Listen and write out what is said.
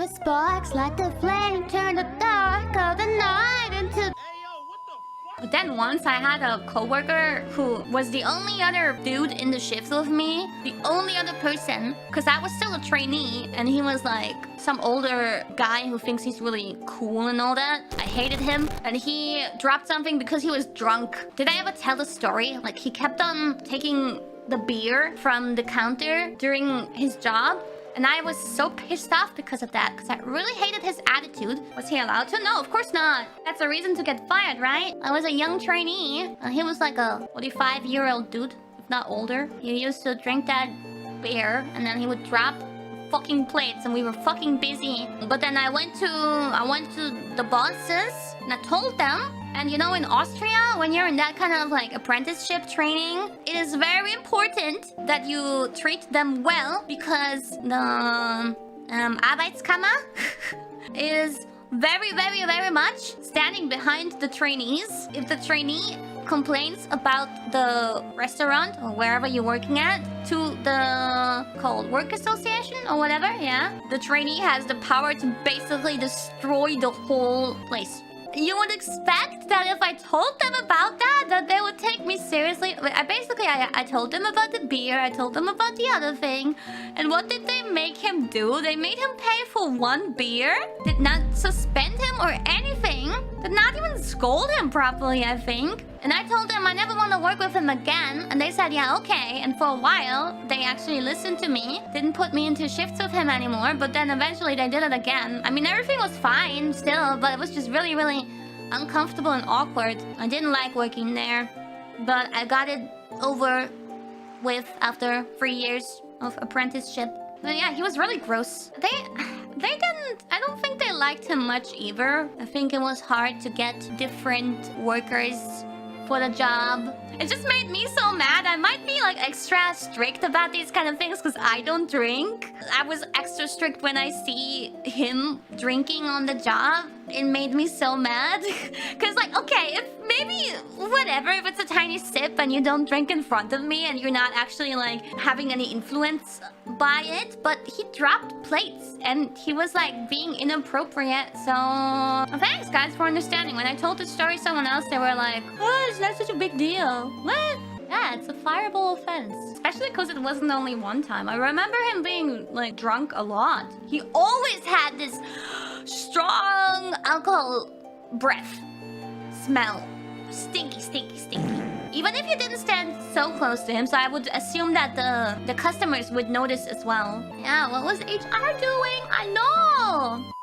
The sparks light the flame, turn the dark of the night into... But then once I had a coworker who was the only other dude in the shift with me, the only other person, because I was still a trainee, and he was like some older guy who thinks he's really cool and all that. I hated him, and he dropped something because he was drunk. Did I ever tell the story? Like, he kept on taking the beer from the counter during his job. And I was so pissed off because of that, because I really hated his attitude. Was he allowed to? No, of course not. That's a reason to get fired, right? I was a young trainee, and he was like a 45-year-old dude, if not older. He used to drink that beer, and then he would drop fucking plates, and we were fucking busy. But then I went to the bosses, and I told them. And you know, in Austria, when you're in that kind of like apprenticeship training, it is very important that you treat them well, because the Arbeitskammer is very, very, very much standing behind the trainees. If the trainee complains about the restaurant or wherever you're working at to the called work association or whatever, yeah, the trainee has the power to basically destroy the whole place. You would expect that if I told them about that they would take me seriously. I told them about the beer, I told them about the other thing. And what did they make him do? They made him pay for one beer? Did not suspend him or anything? Did not even scold him properly, I think. And I told them I never want to work with him again. And they said, yeah, okay. And for a while, they actually listened to me. Didn't put me into shifts with him anymore. But then eventually they did it again. I mean, everything was fine still. But it was just really, really uncomfortable and awkward. I didn't like working there. But I got it over with after 3 years of apprenticeship. But yeah, he was really gross. I don't think they liked him much either. I think it was hard to get different workers for the job. It just made me so mad. I might be like extra strict about these kind of things because I don't drink. I was extra strict when I see him drinking on the job. It made me so mad. Because like, okay, if maybe whatever, if it's a tiny sip and you don't drink in front of me and you're not actually like having any influence by it, but he dropped plates and he was like being inappropriate. So thanks guys for understanding. When I told the story to someone else, they were like, oh, it's not such a big deal. What? Yeah, it's a fireable offense. Especially because it wasn't only one time. I remember him being like drunk a lot. He always had this strong alcohol breath smell. Stinky, stinky, stinky. Even if you didn't stand so close to him, so I would assume that the customers would notice as well. Yeah, what was HR doing? I know!